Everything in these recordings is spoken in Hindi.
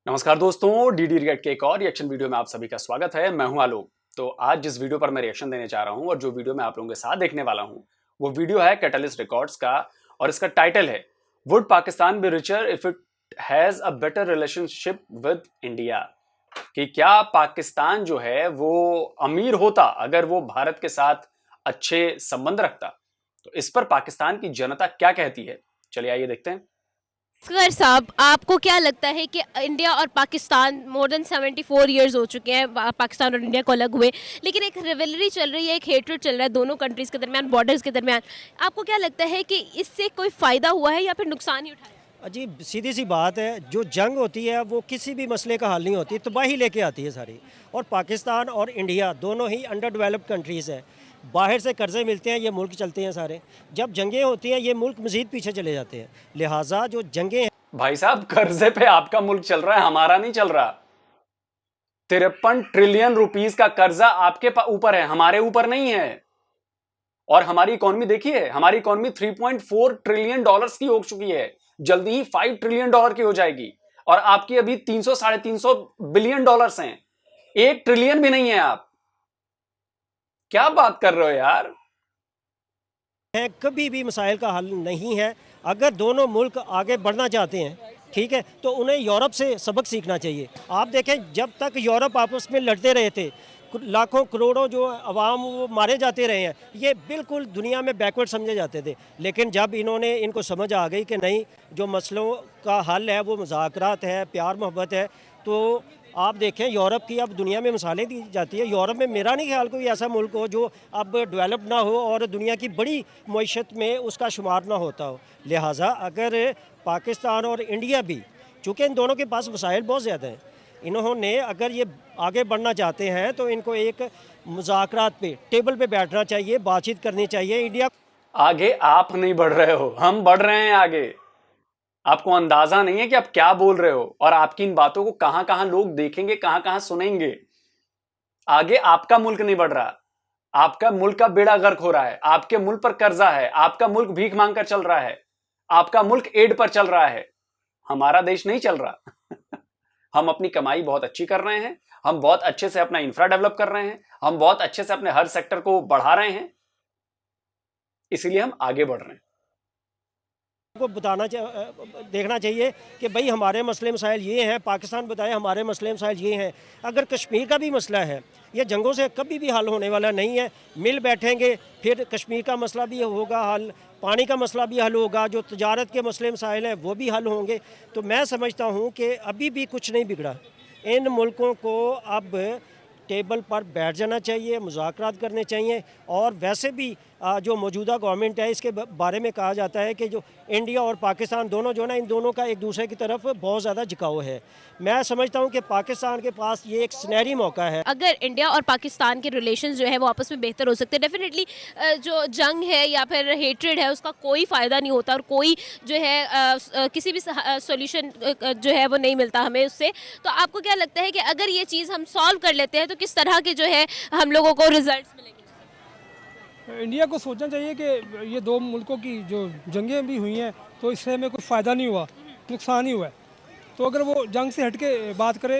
नमस्कार दोस्तों, डीडी रिएक्ट के एक और रिएक्शन वीडियो में आप सभी का स्वागत है। मैं हूं आलोक। तो आज जिस वीडियो पर मैं रिएक्शन देने जा रहा हूं और जो वीडियो मैं आप लोगों के साथ देखने वाला हूं वो वीडियो है कैटलिस्ट रिकॉर्ड्स का और इसका टाइटल है would Pakistan be richer if it has a better relationship with India. कि क्या पाकिस्तान जो है वो अमीर होता अगर वो भारत के साथ अच्छे संबंध रखता। तो इस पर पाकिस्तान की जनता क्या कहती है, चलिए आइए देखते हैं। असगर साहब, आपको क्या लगता है कि इंडिया और पाकिस्तान मोर देन 74 ईयर्स हो चुके हैं पाकिस्तान और इंडिया को अलग हुए, लेकिन एक रिवलरी चल रही है, एक हेट्रेड चल रहा है दोनों कंट्रीज़ के दरमियान, बॉर्डर्स के दरमियान। आपको क्या लगता है कि इससे कोई फ़ायदा हुआ है या फिर नुकसान ही उठाया? जी सीधी सी बात है, जो जंग होती है वो किसी भी मसले का हल नहीं होती, तबाही लेके आती है सारी। और पाकिस्तान और इंडिया दोनों ही अंडर डेवलप्ड कंट्रीज़ हैं। बाहर से कर्जे मिलते हैं, ये मुल्क चलते हैं सारे। जब जंगें होती हैं ये मुल्क मज़ीद पीछे चले जाते हैं। लिहाजा जो जंगें हैं, भाई साहब, कर्जे पे आपका मुल्क चल रहा है, हमारा नहीं चल रहा। 53 ट्रिलियन रुपीस का कर्जा आपके ऊपर है, हमारे ऊपर नहीं है। और हमारी इकोनॉमी देखिए, हमारी इकोनॉमी 3.4 ट्रिलियन डॉलर्स की हो चुकी है, जल्दी ही 5 ट्रिलियन डॉलर की हो जाएगी। और आपकी अभी 300 साढ़े 300 बिलियन डॉलर्स हैं, 1 ट्रिलियन भी नहीं है। आप क्या बात कर रहे हो यार। कभी भी मसाइल का हल नहीं है। अगर दोनों मुल्क आगे बढ़ना चाहते हैं, ठीक है, तो उन्हें यूरोप से सबक सीखना चाहिए। आप देखें, जब तक यूरोप आपस में लड़ते रहे थे, लाखों करोड़ों जो अवाम वो मारे जाते रहे हैं, ये बिल्कुल दुनिया में बैकवर्ड समझे जाते थे। लेकिन जब इनको समझ आ गई कि नहीं, जो मसलों का हल है वो मुज़ाकरात है, प्यार मोहब्बत है, तो आप देखें यूरोप की अब दुनिया में मिसालें दी जाती है। यूरोप में मेरा नहीं ख्याल कोई ऐसा मुल्क हो जो अब डेवलप ना हो और दुनिया की बड़ी मईशत में उसका शुमार ना होता हो। लिहाजा अगर पाकिस्तान और इंडिया भी, चूँकि इन दोनों के पास वसाइल बहुत ज़्यादा हैं, इन्होंने अगर ये आगे बढ़ना चाहते हैं तो इनको एक मुज़ाकरात पे टेबल पे बैठना चाहिए, बातचीत करनी चाहिए। इंडिया आगे आप नहीं बढ़ रहे हो, हम बढ़ रहे हैं आगे। आपको अंदाजा नहीं है कि आप क्या बोल रहे हो और आपकी इन बातों को कहां कहां लोग देखेंगे, कहां कहां सुनेंगे। आगे आपका मुल्क नहीं बढ़ रहा, आपका मुल्क का बेड़ा गर्क हो रहा है, आपके मुल्क पर कर्जा है, आपका मुल्क भीख मांगकर चल रहा है, आपका मुल्क एड पर चल रहा है। हमारा देश नहीं चल रहा। हम अपनी कमाई बहुत अच्छी कर रहे हैं, हम बहुत अच्छे से अपना इंफ्रा डेवलप कर रहे हैं, हम बहुत अच्छे से अपने हर सेक्टर को बढ़ा रहे हैं, इसीलिए हम आगे बढ़ रहे हैं। को देखना चाहिए कि भाई हमारे मसले मसाइल ये हैं, पाकिस्तान बताए हमारे मसले मसाइल ये हैं। अगर कश्मीर का भी मसला है, ये जंगों से कभी भी हल होने वाला नहीं है। मिल बैठेंगे, फिर कश्मीर का मसला भी होगा हल, पानी का मसला भी हल होगा, जो तजारत के मसले मसाइल हैं वो भी हल होंगे। तो मैं समझता हूँ कि अभी भी कुछ नहीं बिगड़ा। इन मुल्कों को अब टेबल पर बैठ जाना चाहिए, मुज़ाकरात करने चाहिए। और वैसे भी जो मौजूदा गवर्नमेंट है, इसके बारे में कहा जाता है कि जो इंडिया और पाकिस्तान दोनों जो ना, इन दोनों का एक दूसरे की तरफ बहुत ज़्यादा झुकाव है। मैं समझता हूँ कि पाकिस्तान के पास ये एक सुनहरी मौका है। अगर इंडिया और पाकिस्तान के रिलेशंस जो है वो आपस में बेहतर हो सकते हैं, डेफिनेटली जो जंग है या फिर हेट्रेड है उसका कोई फ़ायदा नहीं होता और कोई जो है किसी भी सॉल्यूशन जो है वो नहीं मिलता हमें उससे। तो आपको क्या लगता है कि अगर ये चीज़ हम सॉल्व कर लेते हैं तो किस तरह के जो है हम लोगों को रिजल्ट्स मिलेंगे? इंडिया को सोचना चाहिए कि ये दो मुल्कों की जो जंगें भी हुई हैं तो इससे हमें कोई फ़ायदा नहीं हुआ, नुकसान ही हुआ है। तो अगर वो जंग से हट के बात करे,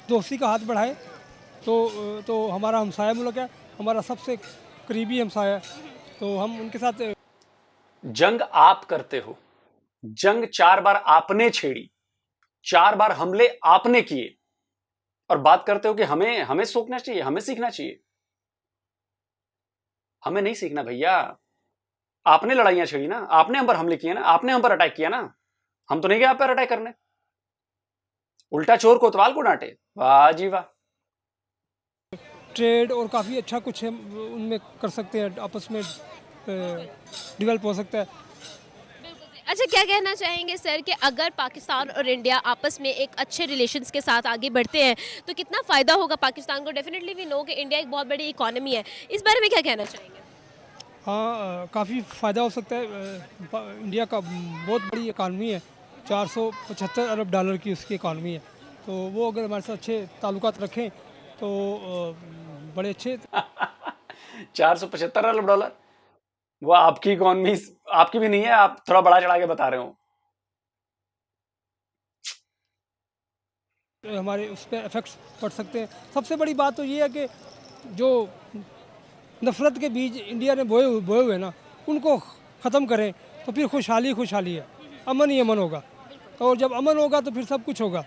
दोस्ती का हाथ बढ़ाए, तो हमारा हमसाया मुल्क है, हमारा सबसे करीबी हमसाया है, तो हम उनके साथ। जंग आप करते हो, जंग 4 बार आपने छेड़ी, 4 बार हमले आपने किए और बात करते हो कि हमें सोचना चाहिए, हमें सीखना चाहिए। हमें नहीं सीखना भैया, आपने लड़ाइयां छेड़ी ना, आपने हम पर हमले किए ना, आपने हम पर अटैक किया ना। हम तो नहीं गए आप पर अटैक करने। उल्टा चोर कोतवाल को डांटे, वाह जी वाह। ट्रेड और काफ़ी अच्छा कुछ हम उनमें कर सकते हैं, आपस में डेवलप हो सकता है। अच्छा, क्या कहना चाहेंगे सर कि अगर पाकिस्तान और इंडिया आपस में एक अच्छे रिलेशंस के साथ आगे बढ़ते हैं तो कितना फ़ायदा होगा पाकिस्तान को? डेफिनेटली वी नो कि इंडिया एक बहुत बड़ी इकोनॉमी है, इस बारे में क्या कहना चाहेंगे? हाँ, काफ़ी फ़ायदा हो सकता है। इंडिया का बहुत बड़ी इकानमी है, 475 अरब डॉलर की उसकी इकानमी है। तो वो अगर हमारे साथ अच्छे ताल्लुकात रखें तो बड़े अच्छे। 475 अरब डॉलर, वो आपकी इकोनॉमी आपकी भी नहीं है, आप थोड़ा बड़ा चढ़ा के बता रहे हो। हमारे उस पर इफ़ेक्ट्स पड़ सकते हैं। सबसे बड़ी बात तो ये है कि जो नफ़रत के बीज इंडिया ने बोए हुए ना, उनको ख़त्म करें तो फिर खुशहाली खुशहाली है, अमन ही अमन होगा। और जब अमन होगा तो फिर सब कुछ होगा।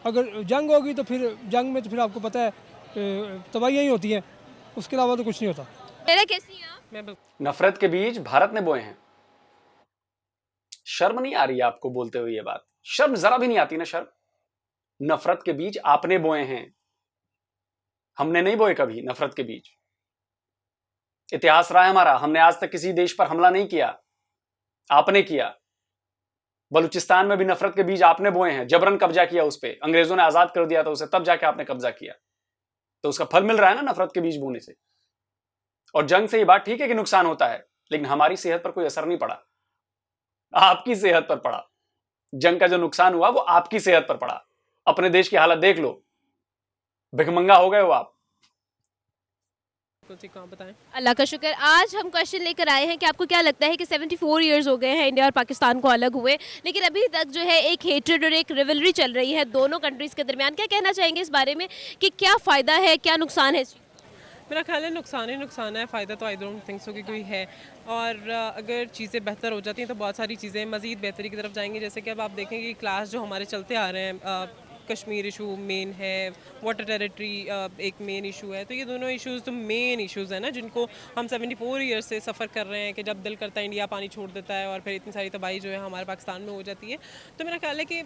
अगर जंग होगी तो फिर जंग में तो फिर आपको पता है तबाहियाँ ही होती हैं, उसके अलावा तो कुछ नहीं होता। मेरा कैसी हैं आप? मैं नफरत के बीज भारत ने बोए हैं। शर्म नहीं आ रही है आपको बोलते हुए ये बात? शर्म जरा भी नहीं आती ना? शर्म। नफरत के बीज आपने बोए हैं, हमने नहीं बोए कभी नफरत के बीज। इतिहास रहा है हमारा, हमने आज तक किसी देश पर हमला नहीं किया, आपने किया। बलूचिस्तान में भी नफरत के बीज आपने बोए हैं, जबरन कब्जा किया उस पर, अंग्रेजों ने आजाद कर दिया था उसे, तब जाके आपने कब्जा किया। तो उसका फल मिल रहा है ना नफरत के बीज बोने से। और जंग से ये बात ठीक है कि नुकसान होता है, लेकिन हमारी सेहत पर कोई असर नहीं पड़ा, आपकी सेहत पर पड़ा। जंग का जो नुकसान हुआ वो आपकी सेहत पर पड़ा। अपने देश की हालत देख लो, भिखमंगा हो गए हो आप। कुछ कहाँ बताएं। अल्लाह का शुक्र। आज हम क्वेश्चन लेकर आए हैं कि आपको क्या लगता है कि 74 इयर्स हो गए हैं इंडिया और पाकिस्तान को अलग हुए, लेकिन अभी तक जो है एक हेट्रेड और एक रिवलरी चल रही है दोनों कंट्रीज़ के दरमियान। क्या कहना चाहेंगे इस बारे में कि क्या फ़ायदा है, क्या नुकसान है इस चीज़ का? मेरा ख्याल है नुकसान ही नुकसान है, फ़ायदा तो आई डोंट थिंक सो कि कोई है। और अगर चीज़ें बेहतर हो जाती हैं तो बहुत सारी चीज़ें मज़ीद बेहतरी की तरफ जाएंगी। जैसे कि अब आप देखेंगे कि क्लास जो हमारे चलते आ रहे हैं, कश्मीर इशू मेन है, वाटर टेरिटरी एक मेन इशू है। तो ये दोनों इश्यूज़ तो मेन इश्यूज़ हैं ना, जिनको हम 74 ईयर्स से सफ़र कर रहे हैं कि जब दिल करता है इंडिया पानी छोड़ देता है और फिर इतनी सारी तबाही जो है हमारे पाकिस्तान में हो जाती है। तो मेरा ख्याल है कि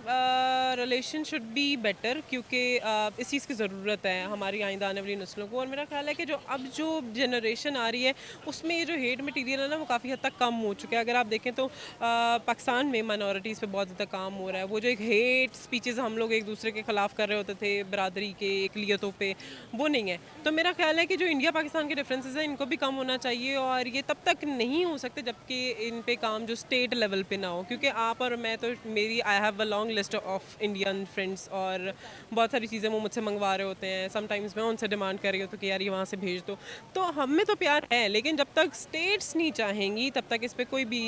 रिलेशन शुड बी बेटर, क्योंकि इस चीज़ की ज़रूरत है हमारी आइंदा आने वाली नस्लों को। और मेरा ख्याल है कि जो अब जो जनरेशन आ रही है उसमें ये जो हेट मटीरियल है ना वो काफ़ी हद तक कम हो चुका है। अगर आप देखें तो पाकिस्तान में माइनॉरिटीज़ पे बहुत ज़्यादा काम हो रहा है। वो जो एक हेट स्पीचेस हम लोग एक दूसरे के खिलाफ कर रहे होते थे बरादरी के इकलियतों पे, वो नहीं है। तो मेरा ख्याल है कि जो इंडिया पाकिस्तान के डिफरेंसेस हैं इनको भी कम होना चाहिए, और ये तब तक नहीं हो सकते जबकि इन पे काम जो स्टेट लेवल पे ना हो। क्योंकि आप और मैं तो, मेरी I have a long list of Indian friends, और बहुत सारी चीज़ें वो मुझसे मंगवा रहे होते हैं। समटाइम्स मैं उनसे डिमांड कर रही होती हूँ कि यार ये वहाँ से भेज दो। तो हम में तो प्यार है, लेकिन जब तक स्टेट्स नहीं चाहेंगी तब तक इस पर कोई भी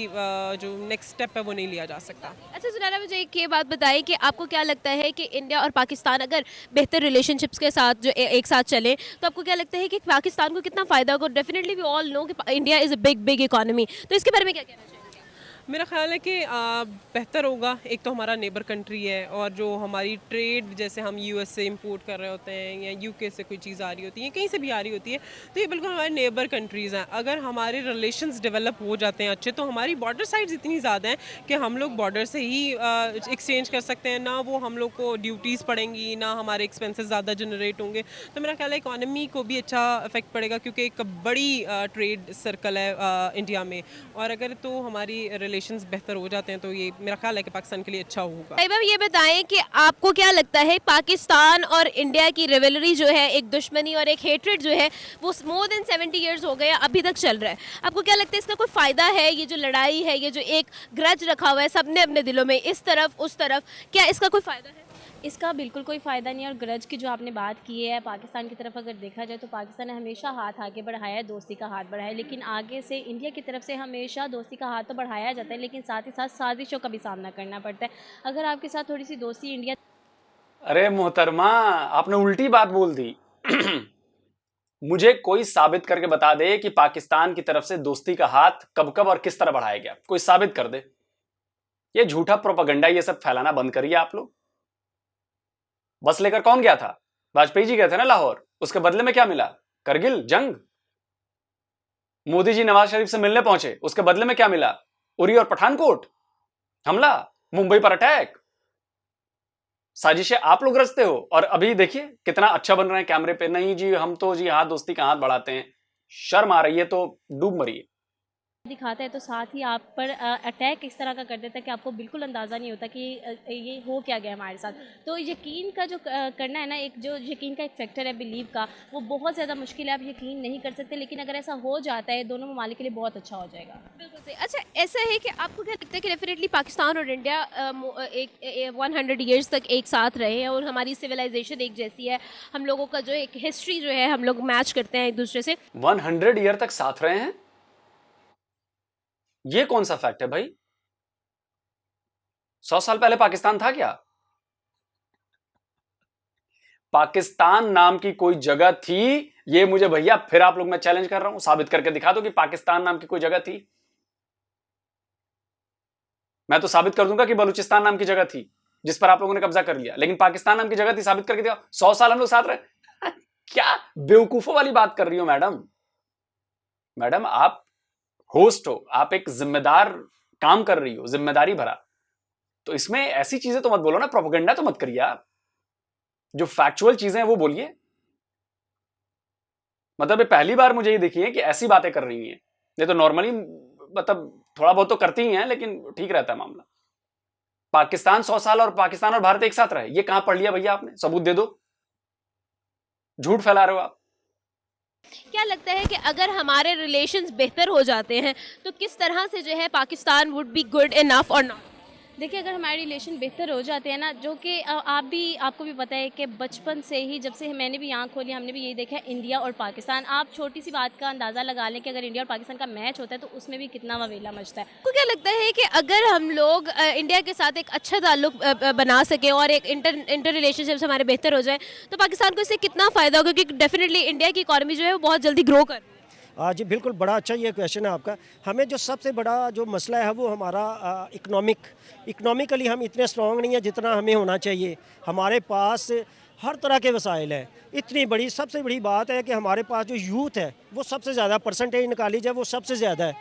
जो नेक्स्ट स्टेप है वो नहीं लिया जा सकता। अच्छा सुनैना, मुझे एक ये बात बताइए कि आपको क्या लगता है कि इंडिया और पाकिस्तान अगर बेहतर रिलेशनशिप्स के साथ जो एक साथ चले तो आपको क्या लगता है कि पाकिस्तान को कितना फ़ायदा होगा? डेफिनेटली वी ऑल नो कि India is a big big economy, तो इसके बारे में क्या कहना चाहिए? मेरा ख्याल है कि बेहतर होगा। एक तो हमारा नेबर कंट्री है, और जो हमारी ट्रेड, जैसे हम यूएस से इंपोर्ट कर रहे होते हैं या यूके से कोई चीज़ आ रही होती है, कहीं से भी आ रही होती है, तो ये बिल्कुल हमारे नेबर कंट्रीज़ हैं। अगर हमारे रिलेशंस डेवलप हो जाते हैं अच्छे, तो हमारी बॉर्डर साइड्स इतनी ज़्यादा हैं कि हम लोग बॉर्डर से ही एक्सचेंज कर सकते हैं। ना वो हम लोग को ड्यूटीज़ पड़ेंगी, ना हमारे एक्सपेंसेस ज़्यादा जनरेट होंगे। तो मेरा ख्याल है इकॉनमी को भी अच्छा इफेक्ट पड़ेगा, क्योंकि एक बड़ी ट्रेड सर्कल है इंडिया में। और अगर तो हमारी रिलेशंस बेहतर हो जाते हैं तो ये मेरा ख्याल है कि पाकिस्तान के लिए अच्छा होगा। भाई ये बताएं कि आपको क्या लगता है पाकिस्तान और इंडिया की रिवलरी जो है, एक दुश्मनी और एक हेट्रेड जो है, वो मोर देन 70 इयर्स हो गए, अभी तक चल रहा है। आपको क्या लगता है इसका कोई फ़ायदा है? ये जो लड़ाई है, ये जो एक ग्रज रखा हुआ है सबने अपने दिलों में, इस तरफ उस तरफ, क्या इसका कोई फ़ायदा है? इसका बिल्कुल कोई फ़ायदा नहीं है। और ग्रज की जो आपने बात की है, पाकिस्तान की तरफ अगर देखा जाए तो पाकिस्तान ने हमेशा हाथ आगे बढ़ाया है, दोस्ती का हाथ बढ़ाया है, लेकिन आगे से इंडिया की तरफ से हमेशा दोस्ती का हाथ तो बढ़ाया जाता है, लेकिन साथ ही साथ साजिशों का भी सामना करना पड़ता है। अगर आपके साथ थोड़ी सी दोस्ती इंडिया अरे मोहतरमा, आपने उल्टी बात बोल दी। मुझे कोई साबित करके बता दे कि पाकिस्तान की तरफ से दोस्ती का हाथ कब कब और किस तरह बढ़ाया गया, कोई साबित कर दे। ये झूठा प्रोपेगेंडा, ये सब फैलाना बंद करिए आप लोग। बस लेकर कौन गया था? वाजपेयी जी गए थे ना लाहौर, उसके बदले में क्या मिला? करगिल जंग। मोदी जी नवाज शरीफ से मिलने पहुंचे, उसके बदले में क्या मिला? उरी और पठानकोट हमला, मुंबई पर अटैक। साजिशें आप लोग रचते हो, और अभी देखिए कितना अच्छा बन रहे हैं कैमरे पे। नहीं जी, हम तो जी हाथ दोस्ती का हाथ बढ़ाते हैं। शर्म आ रही है तो डूब मरिए। दिखाता है तो साथ ही आप पर अटैक इस तरह का कर देता है कि आपको बिल्कुल अंदाज़ा नहीं होता कि ये हो क्या गया हमारे साथ। तो यकीन का जो करना है ना, एक जो यकीन का एक फैक्टर है बिलीव का, वो बहुत ज़्यादा मुश्किल है। आप यकीन नहीं कर सकते, लेकिन अगर ऐसा हो जाता है दोनों ममालिक के लिए बहुत अच्छा हो जाएगा। बिल्कुल सही। अच्छा, ऐसा है कि आपको क्या लगता है कि डेफिनेटली पाकिस्तान और इंडिया एक 100 ईयर्स तक एक साथ रहे हैं और हमारी सिविलाइजेशन एक जैसी है, हम लोगों का जो एक हिस्ट्री जो है हम लोग मैच करते हैं एक दूसरे से। 100 ईयर तक साथ रहे हैं? ये कौन सा फैक्ट है भाई? 100 साल पहले पाकिस्तान था क्या? पाकिस्तान नाम की कोई जगह थी? ये मुझे भैया फिर आप लोग मैं चैलेंज कर रहा हूं, साबित करके दिखा दो कि पाकिस्तान नाम की कोई जगह थी। मैं तो साबित कर दूंगा कि बलूचिस्तान नाम की जगह थी जिस पर आप लोगों ने कब्जा कर लिया, लेकिन पाकिस्तान नाम की जगह थी, साबित करके दिया। 100 साल हम लोग साथ रहे। क्या बेवकूफों वाली बात कर रही हो मैडम? मैडम आप होस्ट हो, आप एक जिम्मेदार काम कर रही हो, जिम्मेदारी भरा, तो इसमें ऐसी चीजें तो मत बोलो ना, प्रोपेगेंडा तो मत करिए आप। जो फैक्चुअल चीजें हैं वो बोलिए। मतलब ये पहली बार मुझे ये देखी है कि ऐसी बातें कर रही हैं। ये तो नॉर्मली मतलब थोड़ा बहुत तो करती ही हैं, लेकिन ठीक रहता है मामला। पाकिस्तान 100 साल और पाकिस्तान और भारत एक साथ रहे, ये कहां पढ़ लिया भैया आपने? सबूत दे दो। झूठ फैला रहे हो आप। क्या लगता है कि अगर हमारे रिलेशंस बेहतर हो जाते हैं तो किस तरह से जो है Pakistan would be good enough और नॉट? देखिए, अगर हमारे रिलेशन बेहतर हो जाते हैं ना, जो कि आपको भी पता है कि बचपन से ही जब से मैंने भी आँख खोली, हमने भी यही देखा है, इंडिया और पाकिस्तान। आप छोटी सी बात का अंदाज़ा लगा लें कि अगर इंडिया और पाकिस्तान का मैच होता है तो उसमें भी कितना ववेला मचता है। आपको क्या लगता है कि अगर हम लोग इंडिया के साथ एक अच्छा ताल्लुक बना सकें और एक इंटर रिलेशनशिप्स हमारे बेहतर हो जाए तो पाकिस्तान को इससे कितना फ़ायदा होगा? क्योंकि डेफिनेटली इंडिया की इकॉनमी जो है वो बहुत जल्दी ग्रो कर रही है। जी बिल्कुल, बड़ा अच्छा ये क्वेश्चन है आपका। हमें जो सबसे बड़ा जो मसला है वो हमारा इकोनॉमिकली हम इतने स्ट्रॉन्ग नहीं है जितना हमें होना चाहिए। हमारे पास हर तरह के वसाइल हैं। इतनी बड़ी सबसे बड़ी बात है कि हमारे पास जो यूथ है वो सबसे ज़्यादा परसेंटेज निकाली जाए वो सबसे ज़्यादा है।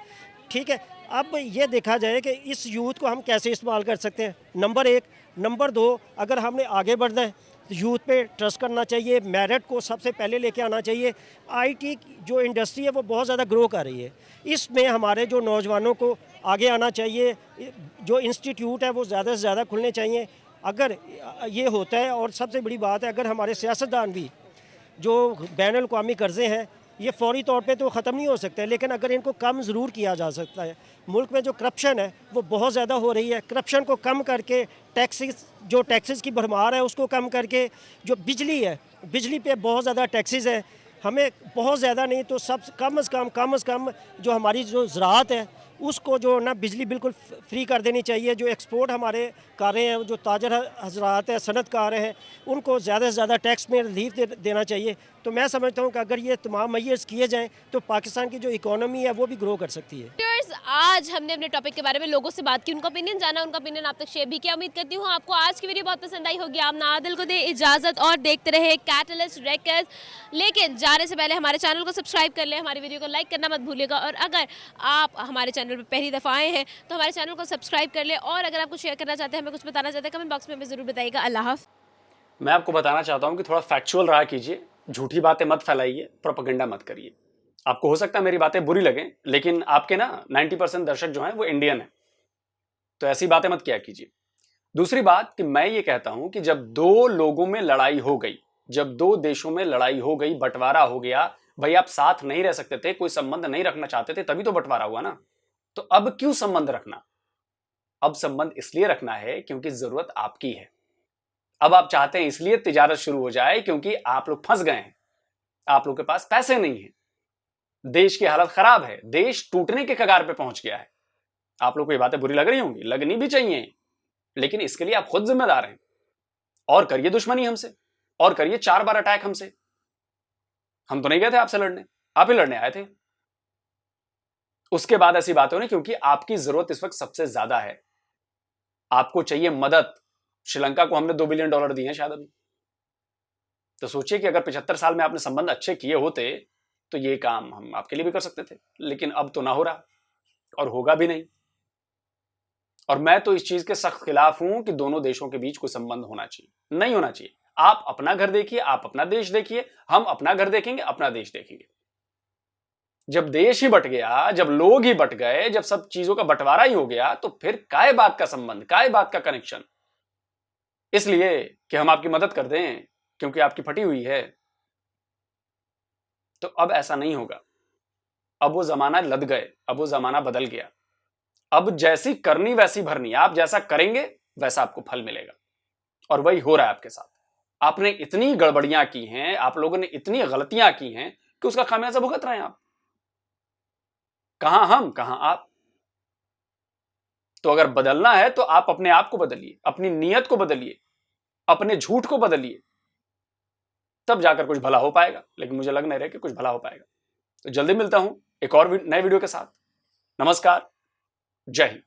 ठीक है, अब ये देखा जाए कि इस यूथ को हम कैसे इस्तेमाल कर सकते हैं, नंबर 1। नंबर 2, अगर हमने आगे बढ़ना है तो यूथ पे ट्रस्ट करना चाहिए, मेरिट को सबसे पहले लेके आना चाहिए। आईटी जो इंडस्ट्री है वो बहुत ज़्यादा ग्रो कर रही है, इसमें हमारे जो नौजवानों को आगे आना चाहिए। जो इंस्टीट्यूट है वो ज़्यादा से ज़्यादा खुलने चाहिए। अगर ये होता है, और सबसे बड़ी बात है, अगर हमारे सियासतदान भी जो बैनुल-अक़वामी कर्ज़े हैं ये फौरी तौर पे तो ख़त्म नहीं हो सकते, लेकिन अगर इनको कम ज़रूर किया जा सकता है। मुल्क में जो करप्शन है वो बहुत ज़्यादा हो रही है, करप्शन को कम करके टैक्सेस की भरमार है उसको कम करके, जो बिजली है, बिजली पे बहुत ज़्यादा टैक्सेस है, हमें बहुत ज़्यादा नहीं तो सब कम से कम जो हमारी जो ज़राअत है उसको जो ना बिजली बिल्कुल फ्री कर देनी चाहिए। जो एक्सपोर्ट हमारे कर रहे हैं, जो ताजर हजरात हैं, सनतकार हैं, उनको ज़्यादा से ज़्यादा टैक्स में रिलीफ देना चाहिए। तो मैं समझता हूँ कि अगर ये तमाम मेजर्स किए जाएँ तो पाकिस्तान की जो इकोनॉमी है वो भी ग्रो कर सकती है। आज हमने अपने टॉपिक के बारे में लोगों से बात की, उनका ओपिनियन जाना, उनका ओपिनियन आप तक शेयर भी किया। उम्मीद करती हूँ आपको आज की वीडियो बहुत पसंद आई होगी। आप नादिल को दे इजाज़त और देखते रहे कैटलिस्ट रेकर्ड्स। लेकिन जाने से पहले हमारे चैनल को सब्सक्राइब कर लें, हमारी वीडियो को लाइक करना मत भूलिएगा। और अगर आप हमारे चैनल पर पहली दफ़ा आए हैं तो हमारे चैनल को सब्सक्राइब कर लें। और अगर आप कुछ शेयर करना चाहते हैं, हमें कुछ बताना चाहते हैं, कमेंट बॉक्स में हमें ज़रूर बताइएगा। अल्लाह हाफ़िज़। मैं आपको बताना चाहता हूं कि थोड़ा फैक्चुअल रहा कीजिए, झूठी बातें मत फैलाइए, प्रोपेगेंडा मत करिए। आपको हो सकता है मेरी बातें बुरी लगें, लेकिन आपके ना 90% दर्शक जो हैं वो इंडियन हैं, तो ऐसी बातें मत किया कीजिए। दूसरी बात कि मैं ये कहता हूं कि जब दो लोगों में लड़ाई हो गई, जब दो देशों में लड़ाई हो गई, बंटवारा हो गया, भाई आप साथ नहीं रह सकते थे, कोई संबंध नहीं रखना चाहते थे, तभी तो बंटवारा हुआ ना। तो अब क्यों संबंध रखना? अब संबंध इसलिए रखना है क्योंकि जरूरत आपकी है। अब आप चाहते हैं इसलिए तिजारत शुरू हो जाए क्योंकि आप लोग फंस गए हैं, आप लोग के पास पैसे नहीं है, देश की हालत खराब है, देश टूटने के कगार पे पहुंच गया है। आप लोग को ये बातें बुरी लग रही होंगी, लगनी भी चाहिए, लेकिन इसके लिए आप खुद जिम्मेदार हैं। और करिए दुश्मनी हमसे, और करिए 4 बार अटैक हमसे। हम तो नहीं गए थे आपसे लड़ने, आप ही लड़ने आए थे। उसके बाद ऐसी बातें होनी क्योंकि आपकी जरूरत इस वक्त सबसे ज्यादा है, आपको चाहिए मदद। श्रीलंका को हमने $2 बिलियन दिए हैं शायद अभी। तो सोचिए कि अगर 75 साल में आपने संबंध अच्छे किए होते तो ये काम हम आपके लिए भी कर सकते थे, लेकिन अब तो ना हो रहा और होगा भी नहीं। और मैं तो इस चीज के सख्त खिलाफ हूं कि दोनों देशों के बीच कोई संबंध होना चाहिए, नहीं होना चाहिए। आप अपना घर देखिए, आप अपना देश देखिए, हम अपना घर देखेंगे, अपना देश देखेंगे। जब देश ही बट गया, जब लोग ही बट गए, जब सब चीजों का बंटवारा ही हो गया, तो फिर काय बात का संबंध, काय बात का कनेक्शन? इसलिए कि हम आपकी मदद कर दें क्योंकि आपकी फटी हुई है, तो अब ऐसा नहीं होगा। अब वो जमाना लद गए, अब वो जमाना बदल गया। अब जैसी करनी वैसी भरनी, आप जैसा करेंगे वैसा आपको फल मिलेगा, और वही हो रहा है आपके साथ। आपने इतनी गड़बड़ियां की हैं, आप लोगों ने इतनी गलतियां की हैं कि उसका खामियाजा भुगत रहे हैं आप। कहां हम, कहां आप। तो अगर बदलना है तो आप अपने आप को बदलिए, अपनी नीयत को बदलिए, अपने झूठ को बदलिए, तब जाकर कुछ भला हो पाएगा, लेकिन मुझे लग नहीं रहा कि कुछ भला हो पाएगा। तो जल्दी मिलता हूं एक और नए वीडियो के साथ। नमस्कार, जय हिंद।